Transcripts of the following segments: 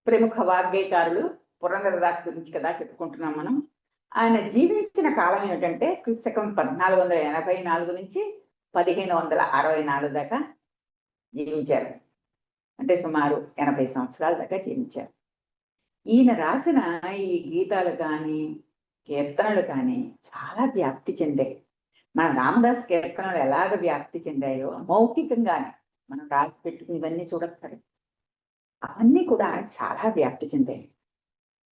ప్రముఖ వాగ్గేయకారులు పురంధరదాస్ గురించి కదా చెప్పుకుంటున్నాం మనం. ఆయన జీవించిన కాలం ఏమిటంటే క్రీస్తకం 1484 నుంచి 1564 దాకా జీవించారు. అంటే సుమారు 80 సంవత్సరాల దాకా జీవించారు. ఈయన రాసిన ఈ గీతాలు కానీ కీర్తనలు కానీ చాలా వ్యాప్తి చెందాయి. మన రామదాస్ కీర్తనలు ఎలాగ వ్యాప్తి చెందాయో మౌఖికంగానే మనం రాసి పెట్టుకుని ఇవన్నీ చూడక్కర్లేదు, అవన్నీ కూడా చాలా వ్యాప్తి చెందాయి.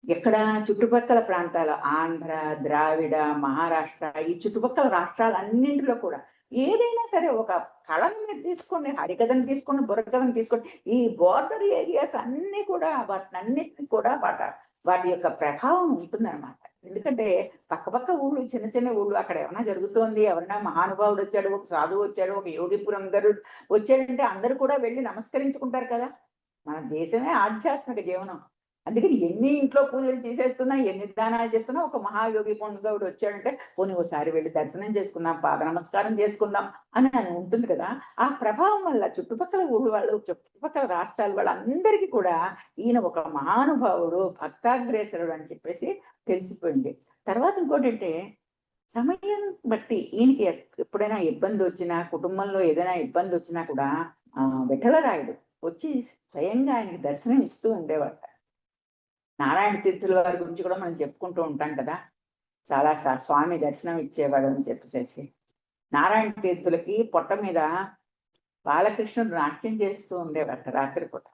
ఎక్కడ చుట్టుపక్కల ప్రాంతాల ఆంధ్ర, ద్రావిడ, మహారాష్ట్ర, ఈ చుట్టుపక్కల రాష్ట్రాలన్నింటిలో కూడా ఏదైనా సరే ఒక కళను మీరు తీసుకోండి, హరికథను తీసుకోండి, బుర్రకథను తీసుకోండి, ఈ బోర్డర్ ఏరియాస్ అన్నీ కూడా వాటినన్నిటిని కూడా వాటి యొక్క ప్రభావం ఉంటుందన్నమాట. ఎందుకంటే పక్క ఊళ్ళు, చిన్న చిన్న ఊళ్ళు, అక్కడ ఏమైనా జరుగుతోంది, ఎవరైనా మహానుభావుడు వచ్చాడు, ఒక సాధువు వచ్చాడు, ఒక యోగి పురంధరుడు వచ్చాడంటే అందరూ కూడా వెళ్ళి నమస్కరించుకుంటారు కదా. మన దేశమే ఆధ్యాత్మిక జీవనం. అందుకని ఎన్ని ఇంట్లో పూజలు చేసేస్తున్నా, ఎన్ని దానాలు చేస్తున్నా, ఒక మహాయోగి పుంగవుడు వచ్చాడంటే పోనీ ఓసారి వెళ్ళి దర్శనం చేసుకుందాం, పాద నమస్కారం చేసుకుందాం అని ఉంటుంది కదా. ఆ ప్రభావం వల్ల చుట్టుపక్కల ఊళ్ళు వాళ్ళు, చుట్టుపక్కల రాష్ట్రాల వాళ్ళందరికీ కూడా ఈయన ఒక మహానుభావుడు, భక్తాగ్రేసరుడు అని చెప్పేసి తెలిసిపోయింది. తర్వాత ఇంకోటి అంటే సమయం బట్టి ఈయనకి ఎప్పుడైనా ఇబ్బంది వచ్చినా, కుటుంబంలో ఏదైనా ఇబ్బంది వచ్చినా కూడా విఠలరాయుడు వచ్చి స్వయంగా ఆయనకి దర్శనం ఇస్తూ ఉండేవాడు. నారాయణ తీర్థుల వారి గురించి కూడా మనం చెప్పుకుంటూ ఉంటాం కదా, చాలా స్వామి దర్శనం ఇచ్చేవాడు అని చెప్పేసి. నారాయణ తీర్థులకి పొట్ట మీద బాలకృష్ణుడు నాట్యం చేస్తూ ఉండేవాడు రాత్రిపూట.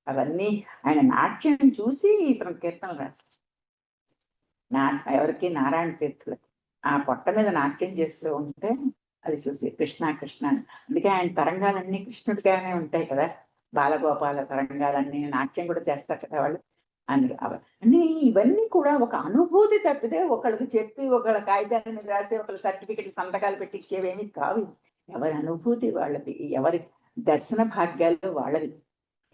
అవన్నీ ఆయన నాట్యం చూసి ఇతను కీర్తనలు రాశారు. ఎవరికి? నారాయణ తీర్థులకి. ఆ పొట్ట మీద నాట్యం చేస్తూ ఉంటే అది చూసి కృష్ణ కృష్ణ. అందుకే ఆయన తరంగాలన్నీ కృష్ణుడిగానే ఉంటాయి కదా, బాలగోపాల తరంగాలన్నీ నాట్యం కూడా చేస్తారు కదా వాళ్ళు. అంటే ఇవన్నీ కూడా ఒక అనుభూతి తప్పితే ఒకళ్ళకి చెప్పి, ఒకళ్ళ కాగితాన్ని రాసి, ఒకళ్ళ సర్టిఫికెట్ సంతకాలు పెట్టించేవేమి కావు. ఎవరి అనుభూతి వాళ్ళది, ఎవరి దర్శన భాగ్యాలు వాళ్ళది.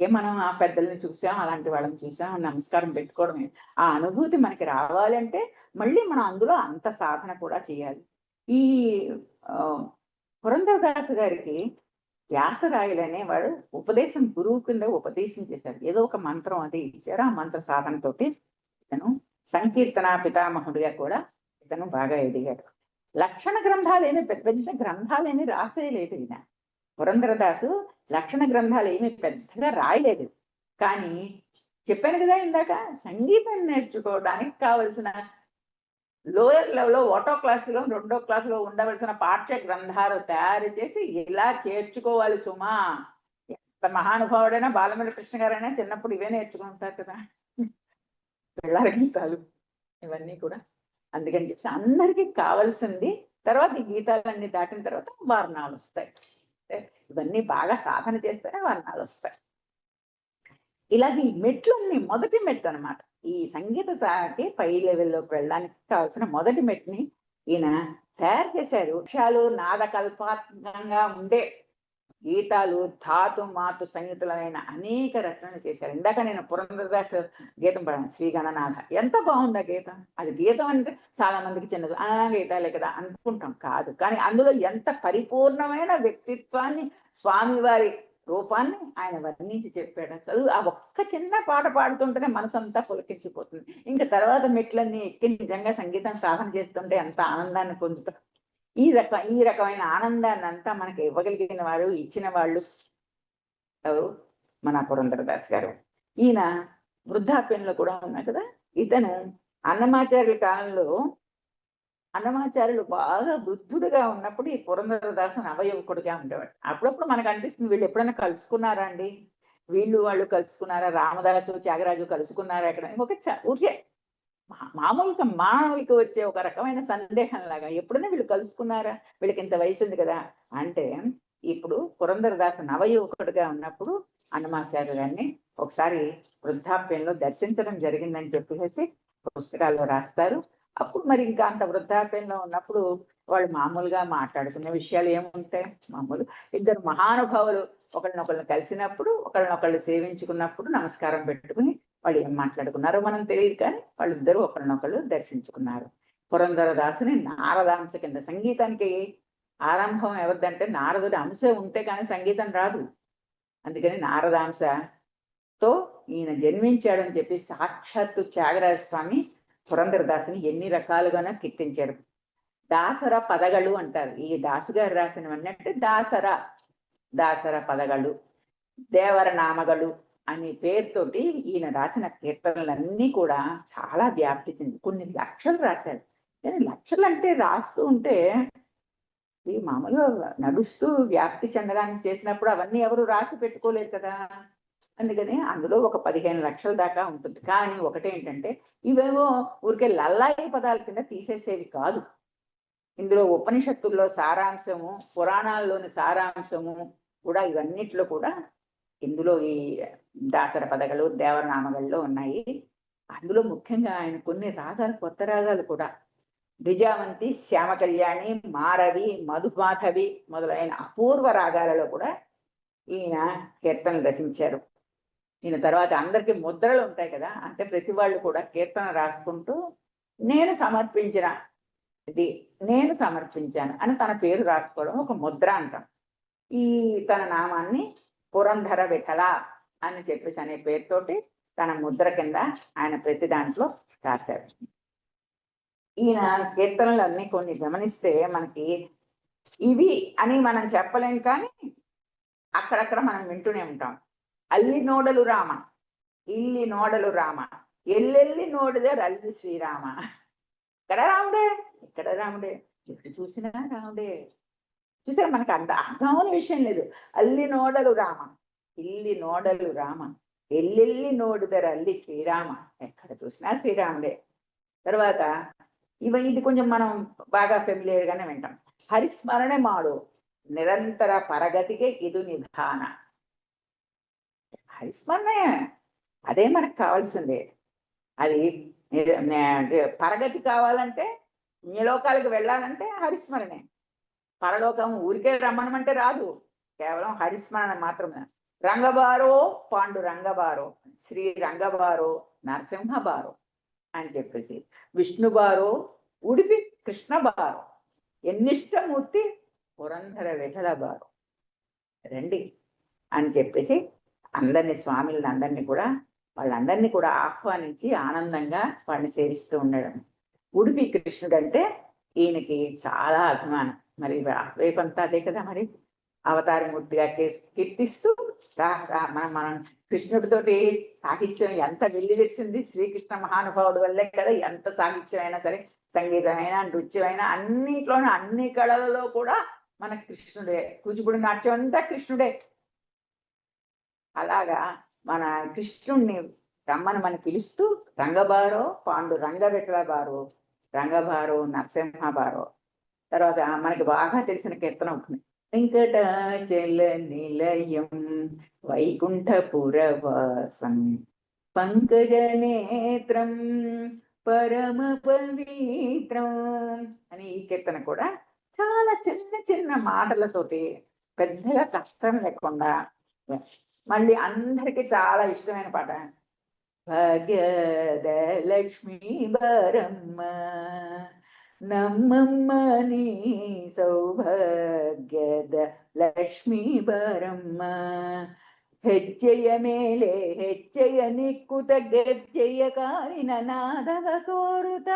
మనం ఆ పెద్దల్ని చూసాం, అలాంటి వాళ్ళని చూసాం, నమస్కారం పెట్టుకోవడమే. ఆ అనుభూతి మనకి రావాలంటే మళ్ళీ మనం అందులో అంత సాధన కూడా చేయాలి. ఈ పురంధరదాసు గారికి వ్యాసరాయలు అనేవాడు ఉపదేశం, గురువు కింద ఉపదేశం చేశారు. ఏదో ఒక మంత్రం అది ఇచ్చారు. ఆ మంత్ర సాధనతోటి ఇతను సంకీర్తన పితామహుడిగా కూడా ఇతను బాగా ఎదిగాడు. లక్షణ గ్రంథాలు ఏమి, పెద్ద పెద్ద గ్రంథాలు ఏమి రాసేయలేదు ఈయన. పురంధరదాసు లక్షణ గ్రంథాలు ఏమి పెద్దగా రాయలేదు. కానీ చెప్పాను కదా ఇందాక, సంగీతం నేర్చుకోవడానికి కావలసిన లోయర్ లెవెల్లో 1వ క్లాసులో 2వ క్లాసులో ఉండవలసిన పాఠ్య గ్రంథాలు తయారు చేసి ఇలా చేర్చుకోవాలి సుమా. ఎంత మహానుభావుడైనా బాలమురళి కృష్ణ గారైనా చిన్నప్పుడు ఇవే నేర్చుకుంటారు కదా, పిల్లల గీతాలు ఇవన్నీ కూడా. అందుకని చెప్పి అందరికీ కావాల్సింది. తర్వాత ఈ గీతాలన్నీ దాటిన తర్వాత వర్ణాలు వస్తాయి. ఇవన్నీ బాగా సాధన చేస్తేనే వర్ణాలు వస్తాయి. ఇలాగే మెట్లన్నీ మొదటి మెట్టు అనమాట. ఈ సంగీత సాకి పై లెవెల్లోకి వెళ్ళడానికి కావాల్సిన మొదటి మెట్టుని ఈయన తయారు చేశారు. వృక్షాలు నాదకల్పాత్మకంగా ఉండే గీతాలు, ధాతు మాతు సంగీతమైన అనేక రచనలు చేశారు. ఇందాక నేను పురంధరదాస్ గీతం పడాను, శ్రీగణనాథ. ఎంత బాగుంది ఆ గీతం. అది గీతం అంటే చాలా మందికి చిన్నది, గీతాలే కదా అనుకుంటాం. కాదు, కానీ అందులో ఎంత పరిపూర్ణమైన వ్యక్తిత్వాన్ని, స్వామివారి రూపాన్ని ఆయన వర్ణించి చెప్పాడు. చదువు ఆ ఒక్క చిన్న పాట పాడుతుంటేనే మనసంతా పులకించిపోతుంది. ఇంకా తర్వాత మెట్లన్నీ ఎక్కి నిజంగా సంగీతం సాధన చేస్తుంటే ఎంత ఆనందాన్ని పొందుతాం. ఈ రకమైన ఆనందాన్ని అంతా మనకి ఇవ్వగలిగిన వారు, ఇచ్చిన వాళ్ళు ఎవరు? మన పురంధరదాస్ గారు. ఈయన వృద్ధాప్యంలో కూడా ఉన్నారు కదా. ఇతను అన్నమాచార్యుల కాలంలో, అన్నమాచార్యులు బాగా వృద్ధుడుగా ఉన్నప్పుడు ఈ పురంధరదాసు నవయువకుడిగా ఉండేవాడు. అప్పుడప్పుడు మనకు అనిపిస్తుంది, వీళ్ళు ఎప్పుడైనా కలుసుకున్నారా అండి, వాళ్ళు కలుసుకున్నారా, రామదాసు త్యాగరాజు కలుసుకున్నారా ఎక్కడ, ఒక ఊరికే మామూలుగా మానవులకి వచ్చే ఒక రకమైన సందేహం లాగా, ఎప్పుడైనా వీళ్ళు కలుసుకున్నారా, వీళ్ళకి ఇంత వయసు ఉంది కదా అంటే. ఇప్పుడు పురంధరదాసు నవయువకుడిగా ఉన్నప్పుడు అన్నమాచార్య గారిని ఒకసారి వృద్ధాప్యంలో దర్శించడం జరిగిందని చెప్పేసి పుస్తకాల్లో రాస్తారు. అప్పుడు మరి ఇంకా అంత వృద్ధాప్యంలో ఉన్నప్పుడు వాళ్ళు మామూలుగా మాట్లాడుకునే విషయాలు ఏముంటాయి, మామూలు ఇద్దరు మహానుభావులు ఒకళ్ళనొకళ్ళని కలిసినప్పుడు, ఒకళ్ళనొకళ్ళు సేవించుకున్నప్పుడు నమస్కారం పెట్టుకుని వాళ్ళు ఏం మాట్లాడుకున్నారో మనం తెలియదు, కానీ వాళ్ళిద్దరూ ఒకళ్ళనొకళ్ళు దర్శించుకున్నారు. పురంధరదాసుని నారదాంశ కింద, సంగీతానికి ఆరంభం ఎవరిదంటే నారదుడి అంశ ఉంటే కానీ సంగీతం రాదు. అందుకని నారదాంశతో ఈయన జన్మించాడని చెప్పి సాక్షాత్తు త్యాగరాజ స్వామి పురంధరదాసుని ఎన్ని రకాలుగానో కీర్తించాడు. దాసర పదగళ్ళు అంటారు. ఈ దాసు గారు రాసినవన్నీ అంటే దాసర పదగళ్ళు, దేవర నామగలు అనే పేరుతోటి ఈయన రాసిన కీర్తనలన్నీ కూడా చాలా వ్యాప్తి చెంది కొన్ని లక్షలు రాశాడు. కానీ లక్షలు అంటే రాస్తూ ఉంటే ఈ మామూలుగా నడుస్తూ వ్యాప్తి చెందడానికి చేసినప్పుడు అవన్నీ ఎవరు రాసి పెట్టుకోలేదు కదా. అందుకని అందులో ఒక 15 లక్షల దాకా ఉంటుంది. కానీ ఒకటేంటంటే ఇవేవో ఊరికే లల్లాయి పదాల కింద తీసేసేవి కాదు. ఇందులో ఉపనిషత్తుల్లో సారాంశము, పురాణాల్లోని సారాంశము కూడా ఇవన్నిట్లో కూడా ఇందులో ఈ దాసర పదగలు, దేవరనామగల్లో ఉన్నాయి. అందులో ముఖ్యంగా ఆయన కొన్ని రాగాలు, కొత్త రాగాలు కూడా ద్విజావంతి, శ్యామ కళ్యాణి, మారవి, మధుమాధవి మొదలైన అపూర్వ రాగాలలో కూడా ఈయన కీర్తనలు రచించారు. ఈయన తర్వాత అందరికీ ముద్రలు ఉంటాయి కదా, అంటే ప్రతి వాళ్ళు కూడా కీర్తన రాసుకుంటూ నేను సమర్పించాను అని తన పేరు రాసుకోవడం ఒక ముద్ర అంటాం. ఈ తన నామాన్ని పురంధర విఠల అని చెప్పేసి అనే పేరుతోటి తన ముద్ర కింద ఆయన ప్రతి దాంట్లో రాశారు. ఈయన కీర్తనలు అన్ని కొన్ని గమనిస్తే మనకి ఇవి అని మనం చెప్పలేం, కానీ అక్కడక్కడ మనం వింటూనే ఉంటాం. అల్లి నోడలు రామ, ఇల్లి నోడలు రామ, ఎల్లెల్లి నోడిదే రల్లి శ్రీరామ. ఇక్కడ రాముడే, ఇక్కడ రాముడే, ఎప్పుడు చూసినా రాముడే. చూసారా, మనకు అంత అర్థమైన విషయం లేదు. అల్లి నోడలు రామ, ఇల్లి నోడలు రామ, ఎల్లెల్లి నోడుదర అల్లి శ్రీరామ, ఎక్కడ చూసినా శ్రీరాముడే. తర్వాత ఇది కొంచెం మనం బాగా ఫెమిలియర్ గానే వింటాం. హరిస్మరణೆ మాడు నిరంతర పరగతికే ఇది నిధాన. హరిస్మరణే, అదే మనకు కావాల్సిందే. అది పరగతి కావాలంటే, లోకాలకు వెళ్ళాలంటే హరిస్మరణే. పరలోకం ఊరికే రమ్మనమంటే రాదు, కేవలం హరిస్మరణ మాత్రమే. రంగబారో పాండు రంగబారో, శ్రీ రంగబారో నరసింహ బారో అని చెప్పేసి, విష్ణుబారో ఉడిపి కృష్ణ బారో, ఎన్నిష్టమూర్తి పురంధర విఠల బారో రండి అని చెప్పేసి అందరినీ, స్వామిలను అందరినీ కూడా, వాళ్ళందరినీ కూడా ఆహ్వానించి ఆనందంగా వాళ్ళని సేవిస్తూ ఉండడం. ఉడిపి కృష్ణుడు అంటే ఈయనకి చాలా అభిమానం. మరి రేపంతా అదే కదా, మరి అవతారమూర్తిగా కీర్తిస్తూ మనం కృష్ణుడితోటి సాహిత్యం ఎంత వెల్లివిరిసింది. శ్రీకృష్ణ మహానుభావుడు వల్లే కదా ఎంత సాహిత్యం అయినా సరే, సంగీతమైనా, నృత్యమైనా, అన్నిట్లోనూ అన్ని కళలలో కూడా మన కృష్ణుడే. కూచిపూడి నాట్యం అంతా కృష్ణుడే. అలాగా మన కృష్ణుణ్ణి రమ్మని మనం పిలుస్తూ రంగబారో పాండు రంగవిఠల బారో, రంగబారో నరసింహ బారో. తర్వాత మనకి బాగా తెలిసిన కీర్తన ఉంటుంది. వెంకటాచల నిలయం వైకుంఠపురవాసం పంకజ నేత్రం పరమ పవిత్రం అని ఈ కీర్తన కూడా చాలా చిన్న చిన్న మాటలతోటి, పెద్దగా కష్టం లేకుండా, మళ్ళీ అందరికీ చాలా ఇష్టమైన పాట. భాగ్యద లక్ష్మీ బారమ్మ నమ్మమ్మ నీ సౌభాగ్యద లక్ష్మీ బారమ్మ, ಹೆಜ್ಜೆಯ ಮೇಲೆ ಹೆಜ್ಜೆಯ ನಿಕ್ಕುತ ಗೆಜ್ಜೆಯ ಕಾಲಿನ ನಾದವ ತೋರುತ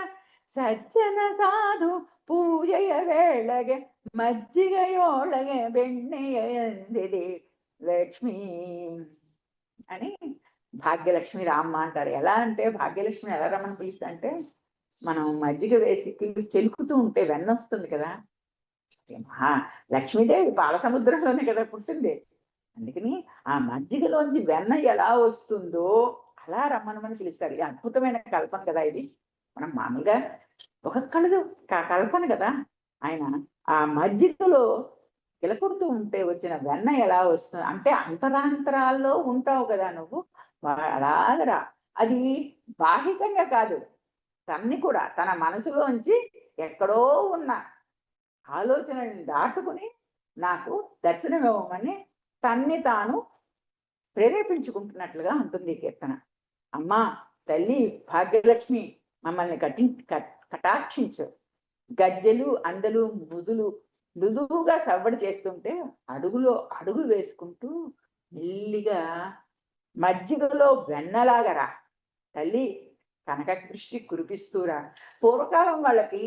ಸಜ್ಜನ ಸಾಧು ಪೂಜೆಯ ವೇಳೆಗೆ మజ్జిగయోళగే బెಣ್ಣెయ ఎందిది లక్ష్మి అని భాగ్యలక్ష్మి రామ్మ అంటారు. ఎలా అంటే భాగ్యలక్ష్మి ఎలా రమ్మని పిలుస్తా అంటే, మనం మజ్జిగ వేసి చెలుకుతూ ఉంటే వెన్న వస్తుంది కదా, లక్ష్మీదేవి పాలసముద్రంలోనే కదా పుట్టింది. అందుకని ఆ మజ్జిగలోంచి వెన్న ఎలా వస్తుందో అలా రమ్మనమని పిలుస్తారు. ఇది అద్భుతమైన కల్పన కదా. ఇది మనం మామూలుగా ఒక కల్పన కదా. ఆయన ఆ మజ్జిగలో కిలకొడుతూ ఉంటే వచ్చిన వెన్న ఎలా వస్తుంది అంటే, అంతరాంతరాల్లో ఉంటావు కదా నువ్వు, అలాగరా. అది బాహికంగా కాదు, తన్ని కూడా తన మనసులోంచి ఎక్కడో ఉన్న ఆలోచనని దాటుకుని నాకు దర్శనం ఇవ్వమని తన్ని తాను ప్రేరేపించుకుంటున్నట్లుగా ఉంటుంది ఈ కీర్తన. అమ్మా తల్లి భాగ్యలక్ష్మి, మమ్మల్ని కటాక్షించు. గజ్జెలు అందలు మృదువుగా సవ్వడి చేస్తుంటే అడుగు వేసుకుంటూ మెల్లిగా మజ్జిగలో వెన్నలాగా రా తల్లి, కనక దృష్టి కురిపిస్తూరా. పూర్వకాలం వాళ్ళకి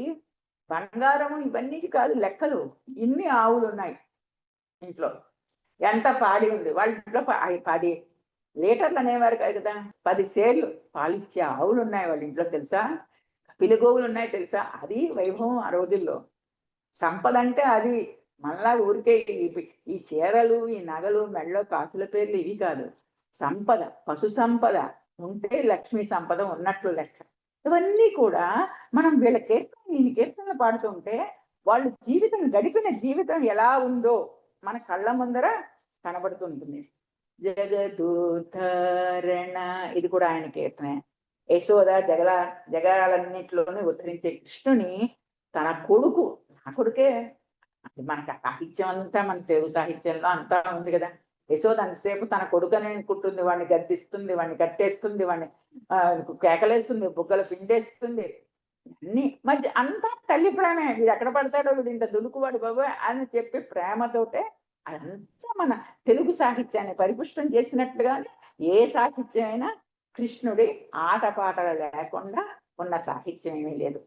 బంగారము ఇవన్నీ కాదు లెక్కలు, ఇన్ని ఆవులు ఉన్నాయి ఇంట్లో, ఎంత పాడి ఉంది వాళ్ళ ఇంట్లో 10 లీటర్లు అనేవారు కాదు కదా, 10 సేర్లు పాలిచ్చే ఆవులు ఉన్నాయి వాళ్ళ ఇంట్లో తెలుసా, పిలుగోవులు ఉన్నాయి తెలుసా. అది వైభవం ఆ రోజుల్లో. సంపద అంటే అది. మళ్ళా ఊరికే ఈ చీరలు, ఈ నగలు, మెడలో కాసుల పేర్లు ఇవి కాదు. సంపద, పశు సంపద ఉంటే లక్ష్మీ సంపద ఉన్నట్లు లెక్క. ఇవన్నీ కూడా మనం వీళ్ళ కీర్తనలు పాడుతూ ఉంటే వాళ్ళు జీవితం గడిపిన జీవితం ఎలా ఉందో మన కళ్ళ ముందర కనబడుతుంటుంది. జగదూతరణ, ఇది కూడా ఆయన కీర్తనే. యశోద జగాలన్నింటిలోనే ఉద్ధరించే కృష్ణుని తన కొడుకు, నా కొడుకే. అది మనకి సాహిత్యం అంతా, మన తెలుగు సాహిత్యంలో అంతా ఉంది కదా. యశోద అంతసేపు తన కొడుకునే అనుకుంటుంది, వాడిని గద్దిస్తుంది, వాడిని కట్టేస్తుంది, వాడిని కేకలేస్తుంది, బుగ్గలు పిండేస్తుంది, అన్ని మధ్య అంతా తల్లి ప్రేమే. వీడు ఎక్కడ పడతాడో, వీడు ఇంత దులుకువాడు బాబు అని చెప్పి ప్రేమతోటే అదంతా మన తెలుగు సాహిత్యాన్ని పరిపుష్టం చేసినట్లుగానే ఏ సాహిత్యం అయినా కృష్ణుడి ఆటపాటలు లేకుండా ఉన్న సాహిత్యం ఏమీ లేదు.